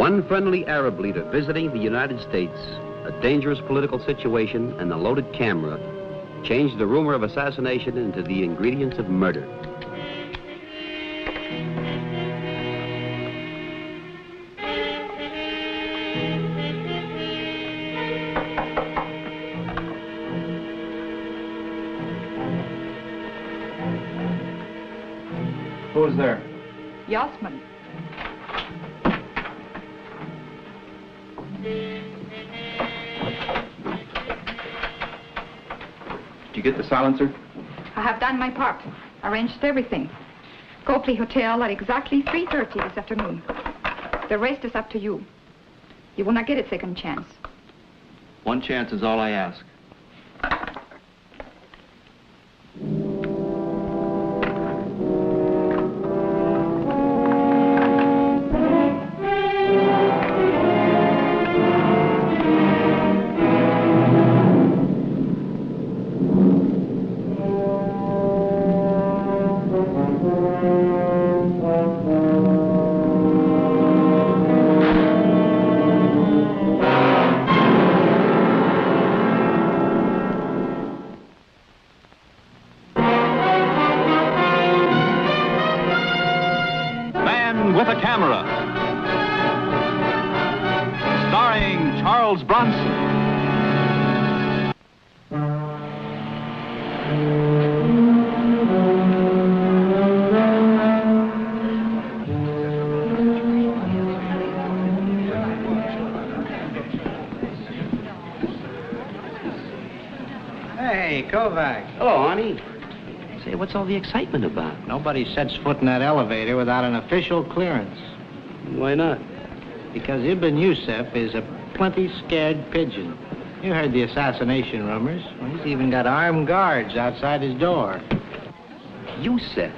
One friendly Arab leader visiting the United States, a dangerous political situation, and a loaded camera changed the rumor of assassination into the ingredients of murder. Who's there? Yasmin. Did you get the silencer? I have done my part. Arranged everything. Copley Hotel at exactly 3:30 this afternoon. The rest is up to you. You will not get a second chance. One chance is all I ask. With a Camera, starring Charles Bronson. Hey, Kovac. Hello, Arnie. Say, what's all the excitement about? Nobody sets foot in that elevator without an official clearance. Why not? Because Ibn Yusuf is a plenty scared pigeon. You heard the assassination rumors. Well, he's even got armed guards outside his door. Yusuf,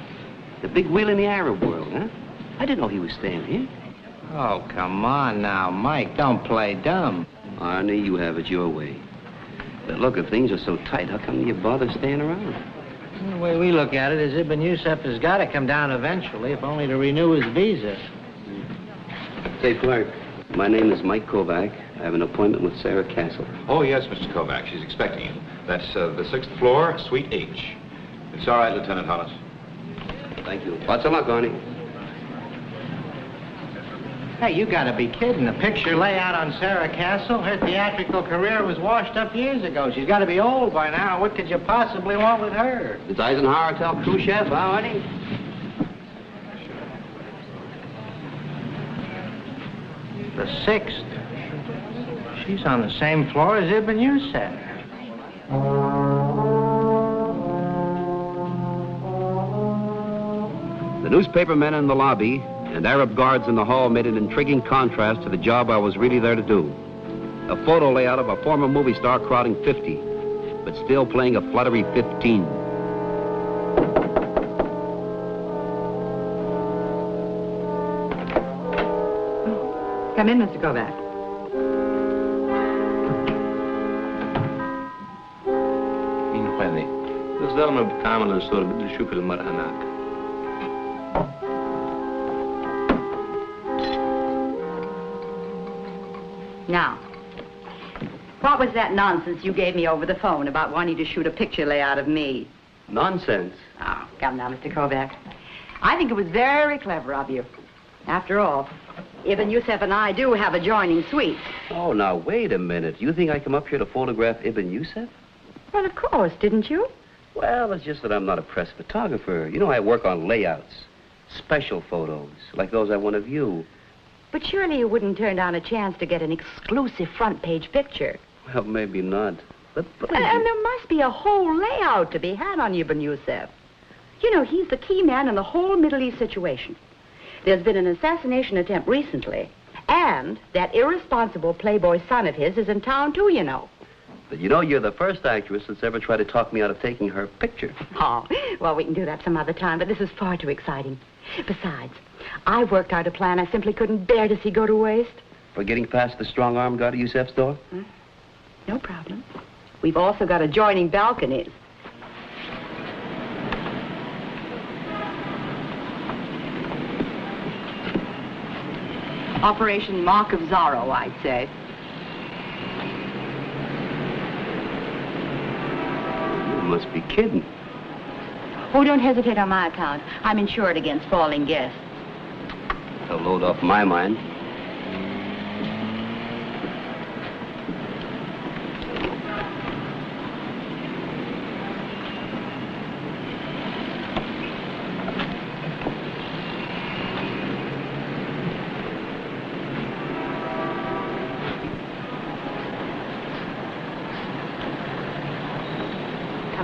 the big wheel in the Arab world, huh? I didn't know he was staying here. Oh, come on now, Mike. Don't play dumb. Arnie, you have it your way. But look, if things are so tight, how come you bother staying around? The way we look at it is Ibn Yusuf has got to come down eventually, if only to renew his visa. Say, clerk, my name is Mike Kovac. I have an appointment with Sarah Castle. Oh, yes, Mr. Kovac. She's expecting you. That's the 6th floor, Suite H. It's all right, Lieutenant Hollis. Thank you. Lots of luck, Arnie. Hey, you got to be kidding. The picture layout on Sarah Castle, her theatrical career was washed up years ago. She's got to be old by now. What could you possibly want with her? Does Eisenhower tell Khrushchev, huh, Arnie? The 6th. She's on the same floor as Ibn Yusuf. The newspaper men in the lobby and Arab guards in the hall made an intriguing contrast to the job I was really there to do. A photo layout of a former movie star crowding 50, but still playing a fluttery 15. Come in, Mr. Kovac. مين هذه؟ الزلمة بتعمل الصور بدي أشوف المرأة هناك. Now, what was that nonsense you gave me over the phone about wanting to shoot a picture layout of me? Nonsense. Oh, come now, Mr. Kovac. I think it was very clever of you. After all, Ibn Yusuf and I do have adjoining suites. Oh, now, wait a minute. You think I come up here to photograph Ibn Yusuf? Well, of course, didn't you? Well, it's just that I'm not a press photographer. You know, I work on layouts, special photos, like those I want of you. But surely you wouldn't turn down a chance to get an exclusive front-page picture. Well, maybe not. But And there must be a whole layout to be had on Ibn Yusuf. You know, he's the key man in the whole Middle East situation. There's been an assassination attempt recently, and that irresponsible playboy son of his is in town, too, you know. But you know, you're the first actress that's ever tried to talk me out of taking her picture. Oh, well, we can do that some other time, but this is far too exciting. Besides, I worked out a plan I simply couldn't bear to see go to waste. For getting past the strong-arm guard at Yusuf's door? No problem. We've also got adjoining balconies. Operation Mark of Zorro, I'd say. You must be kidding. Oh, don't hesitate on my account. I'm insured against falling guests. A load off my mind.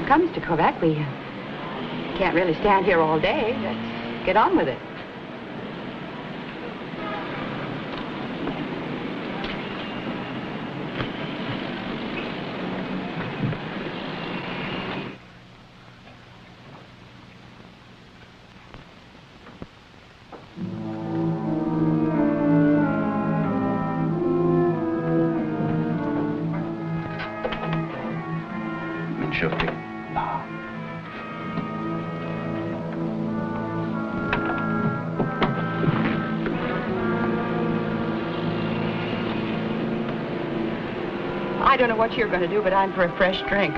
Come, Mr. Kovac, we can't really stand here all day. Let's get on with it. I don't know what you're going to do, but I'm for a fresh drink.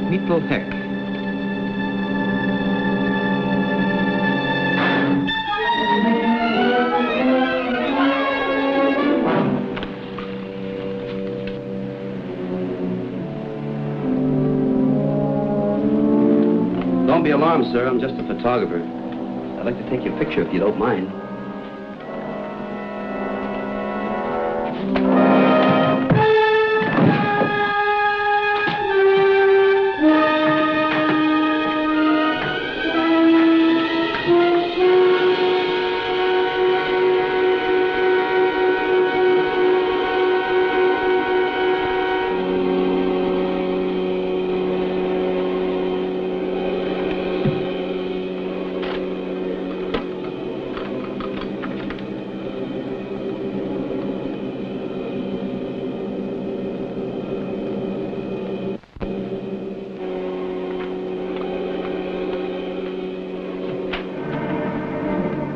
Mittel Heck. Don't be alarmed, sir. I'm just a photographer. I'd like to take your picture if you don't mind.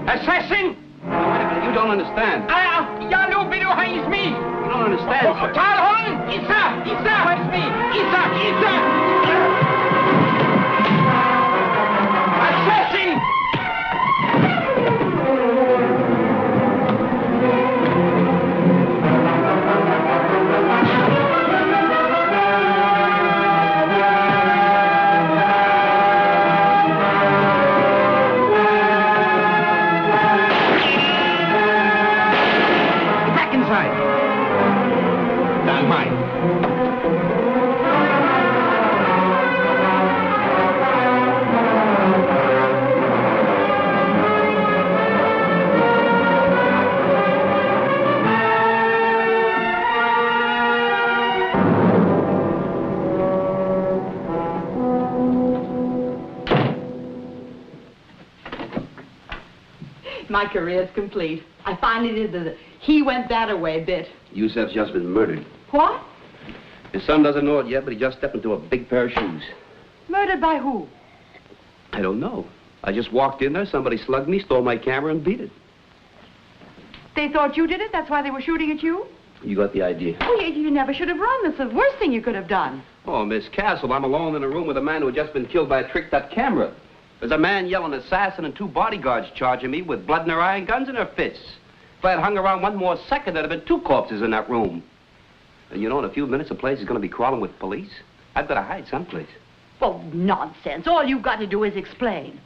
Assassin! You don't understand. Jeg nu vil du hænges me! You don't understand, sir. Tal hånden! Isa! Where's me? Isa! Assassin! Down mine. My career's complete. I finally did the he went that-a-way bit. Yusef's just been murdered. What? His son doesn't know it yet, but he just stepped into a big pair of shoes. Murdered by who? I don't know. I just walked in there, somebody slugged me, stole my camera, and beat it. They thought you did it? That's why they were shooting at you? You got the idea. Oh, you never should have run. That's the worst thing you could have done. Oh, Miss Castle, I'm alone in a room with a man who had just been killed by a tricked-up camera. There's a man yelling assassin and two bodyguards charging me with blood in their eye and guns in their fists. If I had hung around one more second, there'd have been two corpses in that room. And you know, in a few minutes, the place is going to be crawling with police. I've got to hide someplace. Well, nonsense. All you've got to do is explain.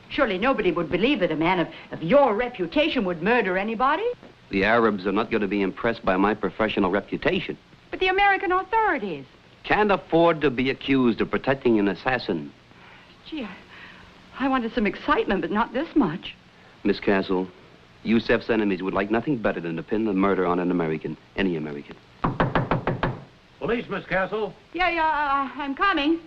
Surely nobody would believe that a man of your reputation would murder anybody. The Arabs are not going to be impressed by my professional reputation. But the American authorities. Can't afford to be accused of protecting an assassin. Gee, I wanted some excitement, but not this much. Miss Castle, Yusef's enemies would like nothing better than to pin the murder on an American, any American. Police, Miss Castle. Yeah, I'm coming.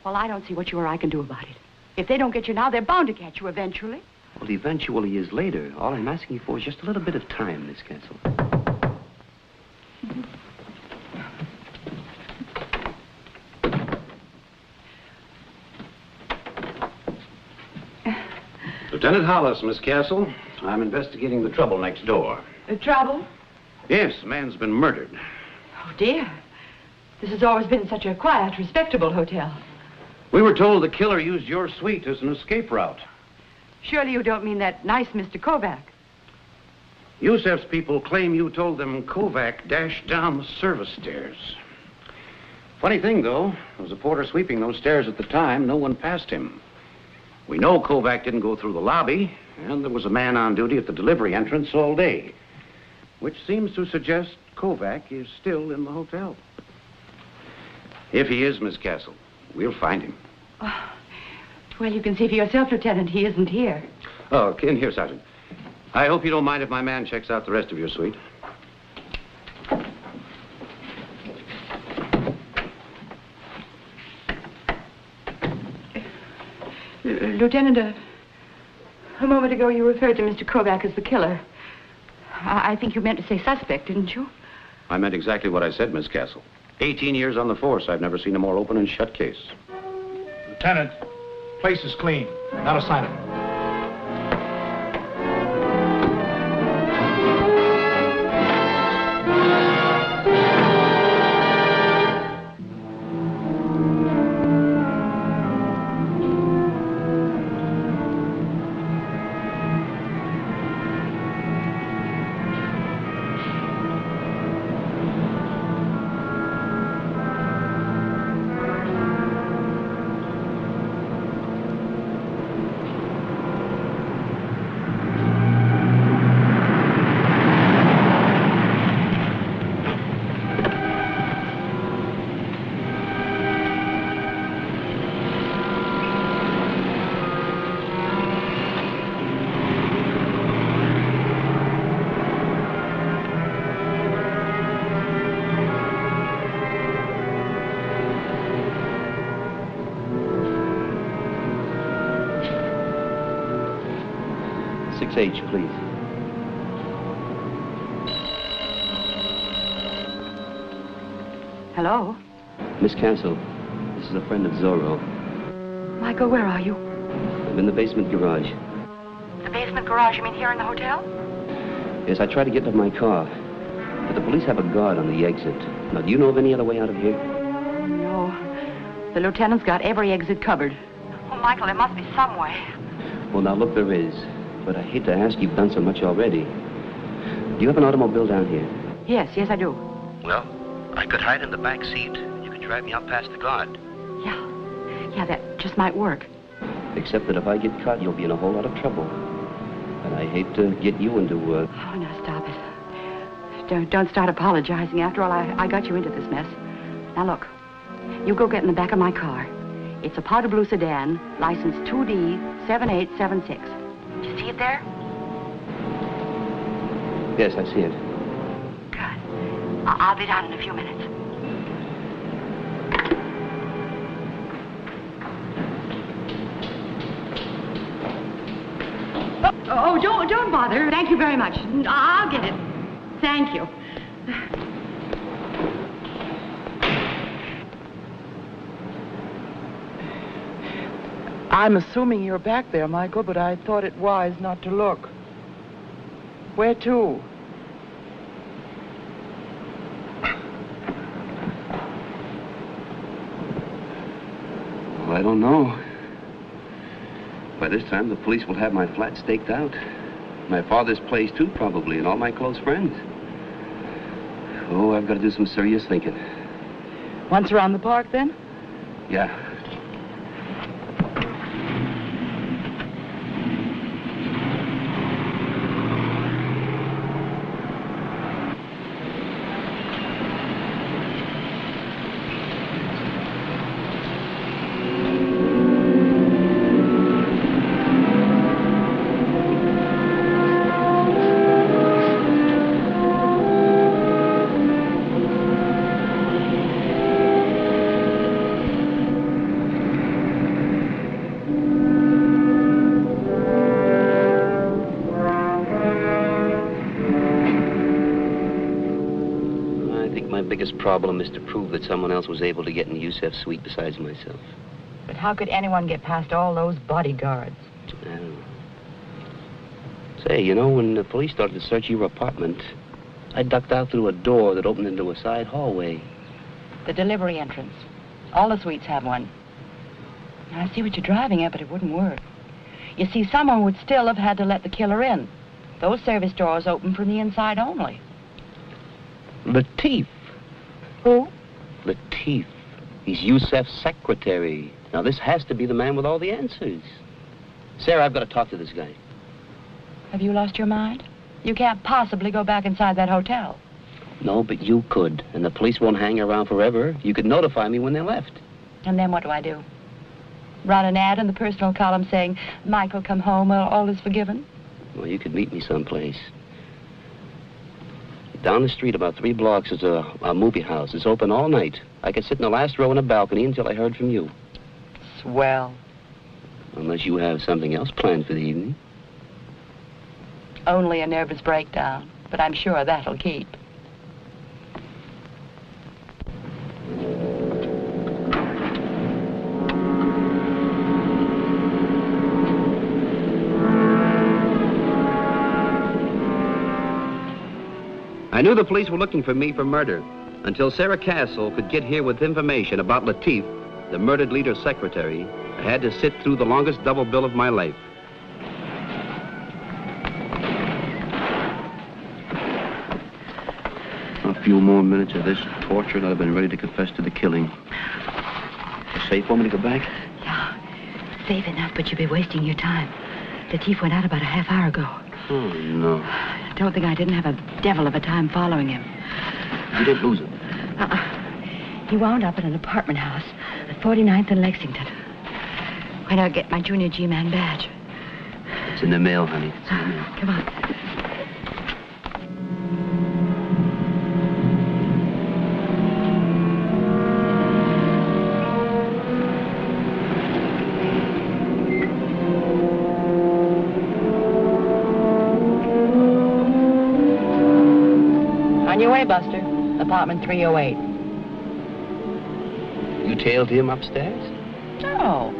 Well, I don't see what you or I can do about it. If they don't get you now, they're bound to catch you eventually. Well, eventually is later. All I'm asking for is just a little bit of time, Miss Castle. Lieutenant Hollis, Miss Castle. I'm investigating the trouble next door. Trouble? Yes, a man's been murdered. Oh, dear. This has always been such a quiet, respectable hotel. We were told the killer used your suite as an escape route. Surely you don't mean that nice Mr. Kovac. Yusef's people claim you told them Kovac dashed down the service stairs. Funny thing, though, there was a porter sweeping those stairs at the time. No one passed him. We know Kovac didn't go through the lobby, and there was a man on duty at the delivery entrance all day, which seems to suggest Kovac is still in the hotel. If he is, Miss Castle, we'll find him. Oh, well, you can see for yourself, Lieutenant, he isn't here. Oh, in here, Sergeant. I hope you don't mind if my man checks out the rest of your suite. Lieutenant, a moment ago you referred to Mr. Kovac as the killer. I think you meant to say suspect, didn't you? I meant exactly what I said, Miss Castle. 18 years on the force, I've never seen a more open and shut case. Lieutenant, place is clean. Not a sign of him. H, please. Hello? Miss Castle, this is a friend of Zorro. Michael, where are you? I'm in the basement garage. The basement garage, you mean here in the hotel? Yes, I tried to get to my car, but the police have a guard on the exit. Now, do you know of any other way out of here? No. The lieutenant's got every exit covered. Oh, Michael, there must be some way. Well, now, look, there is. But I hate to ask, you've done so much already. Do you have an automobile down here? Yes, I do. Well, I could hide in the back seat. You could drive me out past the guard. Yeah, that just might work. Except that if I get caught, you'll be in a whole lot of trouble. And I hate to get you into, Oh, now stop it. Don't start apologizing. After all, I got you into this mess. Now, look. You go get in the back of my car. It's a powder blue sedan, license 2D7876. Do you see it there? Yes, I see it. Good. I'll be down in a few minutes. Oh, don't bother. Thank you very much. I'll get it. Thank you. I'm assuming you're back there, Michael, but I thought it wise not to look. Where to? Well, I don't know. By this time, the police will have my flat staked out. My father's place, too, probably, and all my close friends. Oh, I've got to do some serious thinking. Once around the park, then? Yeah. biggest problem is to prove that someone else was able to get in Yusef's suite besides myself. But how could anyone get past all those bodyguards? I don't know. Say, you know, when the police started to search your apartment, I ducked out through a door that opened into a side hallway. The delivery entrance. All the suites have one. I see what you're driving at, but it wouldn't work. You see, someone would still have had to let the killer in. Those service doors open from the inside only. Latif. Who? Latif. He's Yusef's secretary. Now, this has to be the man with all the answers. Sarah, I've got to talk to this guy. Have you lost your mind? You can't possibly go back inside that hotel. No, but you could. And the police won't hang around forever. You could notify me when they left. And then what do I do? Run an ad in the personal column saying, Michael, come home, all is forgiven? Well, you could meet me someplace. Down the street about 3 blocks is a movie house. It's open all night. I could sit in the last row in a balcony until I heard from you. Swell. Unless you have something else planned for the evening. Only a nervous breakdown, but I'm sure that'll keep. I knew the police were looking for me for murder until Sarah Castle could get here with information about Latif, the murdered leader's secretary. I had to sit through the longest double bill of my life. A few more minutes of this torture and I'd have been ready to confess to the killing. Safe for me to go back? Yeah, safe enough, but you'll be wasting your time. Latif went out about a half hour ago. Oh, no. I don't think I didn't have a devil of a time following him. You didn't lose him? He wound up in an apartment house at 49th and Lexington. When I get my junior G-Man badge. It's in the mail, honey. It's in the mail. Come on. On your way, Buster. Apartment 308. You tailed him upstairs? No.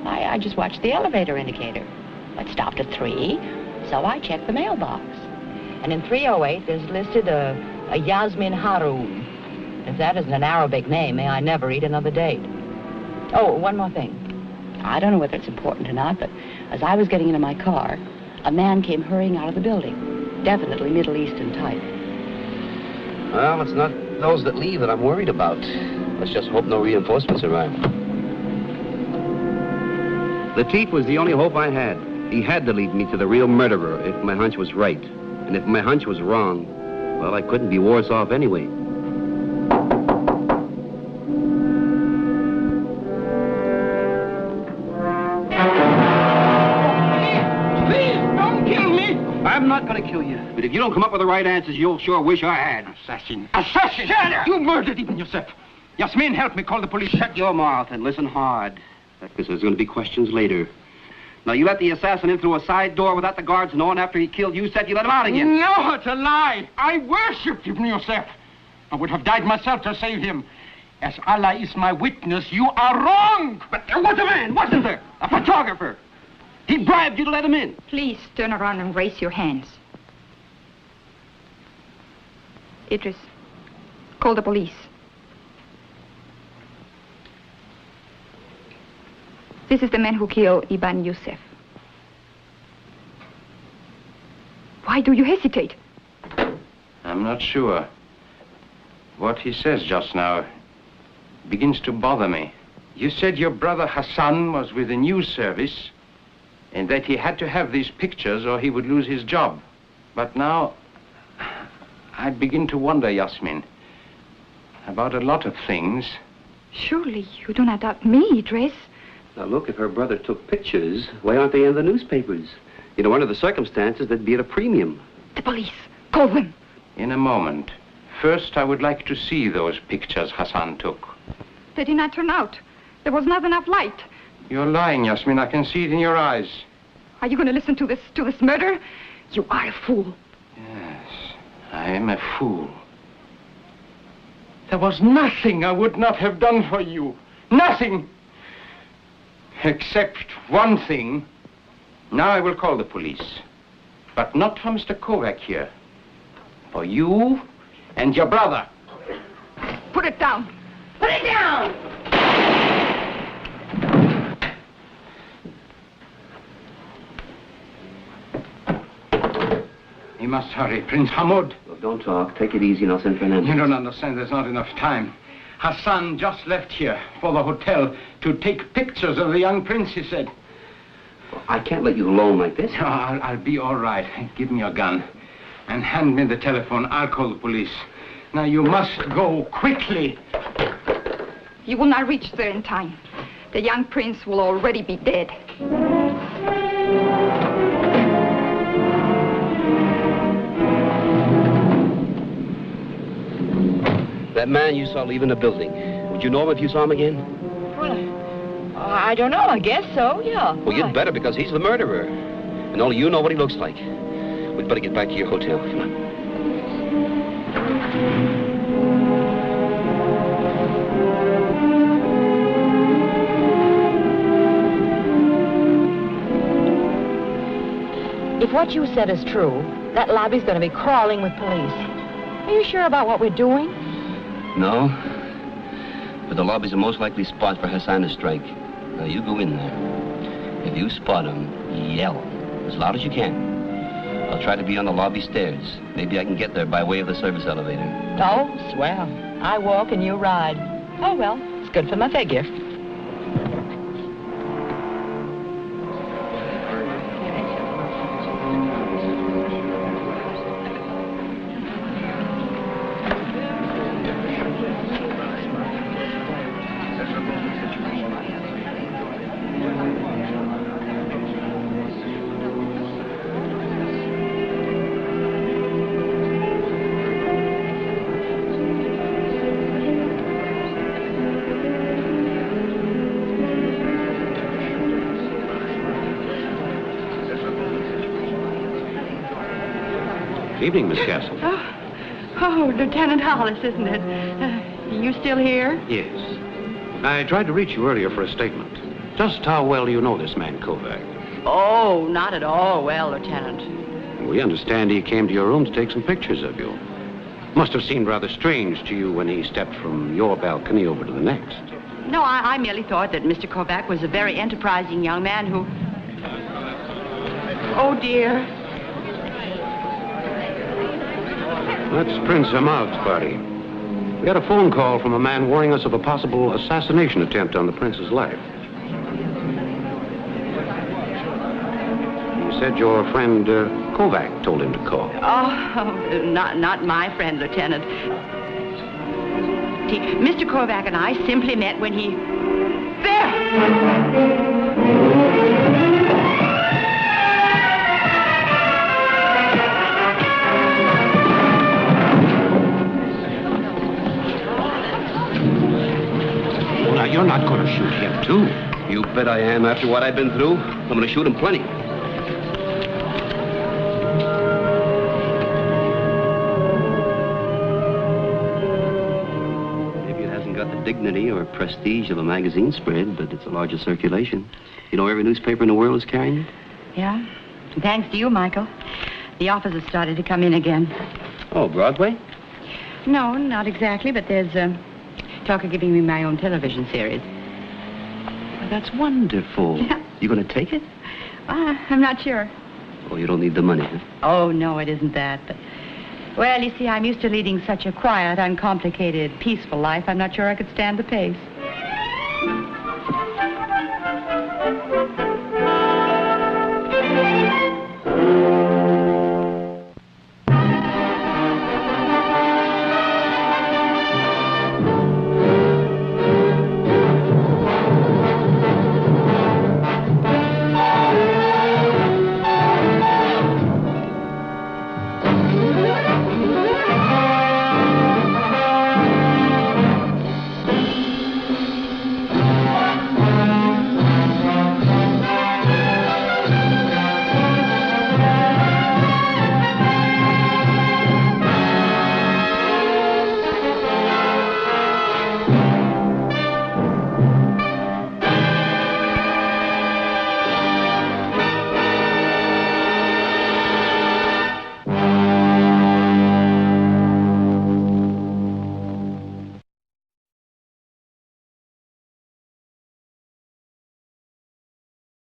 I just watched the elevator indicator. It stopped at 3, so I checked the mailbox. And in 308, there's listed a Yasmin Haroun. If that isn't an Arabic name, may I never eat another date. Oh, one more thing. I don't know whether it's important or not, but as I was getting into my car, a man came hurrying out of the building. Definitely Middle Eastern type. Well, it's not those that leave that I'm worried about. Let's just hope no reinforcements arrive. Latif was the only hope I had. He had to lead me to the real murderer if my hunch was right. And if my hunch was wrong, well, I couldn't be worse off anyway. Please, don't kill me! I'm not going to kill you. But if you don't come up with the right answers, you'll sure wish I had. Assassin! Assassin! You murdered even yourself. Yasmin, help me call the police. Shut your mouth and listen hard. Because there's going to be questions later. Now, you let the assassin in through a side door without the guards knowing after he killed you, said you let him out again. No, it's a lie. I worshipped Ibn Yusef. I would have died myself to save him. As Allah is my witness, you are wrong. But there was a man, wasn't there? A photographer. He bribed you to let him in. Please turn around and raise your hands. Idris, call the police. This is the man who killed Ibn Yusef. Why do you hesitate? I'm not sure. What he says just now begins to bother me. You said your brother Hassan was with the news service and that he had to have these pictures or he would lose his job. But now, I begin to wonder, Yasmin, about a lot of things. Surely you do not doubt me, Idris. Now, look, if her brother took pictures, why aren't they in the newspapers? You know, under the circumstances, they'd be at a premium. The police. Call them. In a moment. First, I would like to see those pictures Hassan took. They did not turn out. There was not enough light. You're lying, Yasmin. I can see it in your eyes. Are you going to listen to this murder? You are a fool. Yes, I am a fool. There was nothing I would not have done for you. Nothing. Except one thing. Now I will call the police. But not for Mr. Kovac here. For you and your brother. Put it down. Put it down! We must hurry. Prince Hamoud. Look, don't talk. Take it easy and I'll send Fernandez. You don't understand. There's not enough time. Hassan just left here for the hotel to take pictures of the young prince, he said. Well, I can't let you alone like this. Oh, I'll be all right. Give me your gun. And hand me the telephone. I'll call the police. Now, you must go quickly. You will not reach there in time. The young prince will already be dead. That man you saw leaving the building, would you know him if you saw him again? Well, I don't know. I guess so, yeah. Well, you'd better, because he's the murderer. And only you know what he looks like. We'd better get back to your hotel. Come on. If what you said is true, that lobby's going to be crawling with police. Are you sure about what we're doing? No. But the lobby's the most likely spot for Hassan to strike. Now, you go in there. If you spot him, yell as loud as you can. I'll try to be on the lobby stairs. Maybe I can get there by way of the service elevator. Oh, swell. I walk and you ride. Oh, well, it's good for my figure. Evening, Miss Castle. Oh, Lieutenant Hollis, isn't it? You still here? Yes. I tried to reach you earlier for a statement. Just how well do you know this man, Kovac? Oh, not at all well, Lieutenant. We understand he came to your room to take some pictures of you. Must have seemed rather strange to you when he stepped from your balcony over to the next. No, I merely thought that Mr. Kovac was a very enterprising young man who... Oh, dear. That's Prince Hamoud's party. We had a phone call from a man warning us of a possible assassination attempt on the prince's life. He said your friend Kovac told him to call. Oh, not my friend, Lieutenant. Mr. Kovac and I simply met when he... There! You're not going to shoot him, too. You bet I am. After what I've been through, I'm going to shoot him plenty. Maybe it hasn't got the dignity or prestige of a magazine spread, but it's a larger circulation. You know, every newspaper in the world is carrying it. Yeah? Thanks to you, Michael. The offers have started to come in again. Oh, Broadway? No, not exactly, but there's talk of giving me my own television series. Well, that's wonderful. Yeah. You going to take it? I'm not sure. Oh, you don't need the money, huh? Oh, no, it isn't that. But, well, you see, I'm used to leading such a quiet, uncomplicated, peaceful life. I'm not sure I could stand the pace.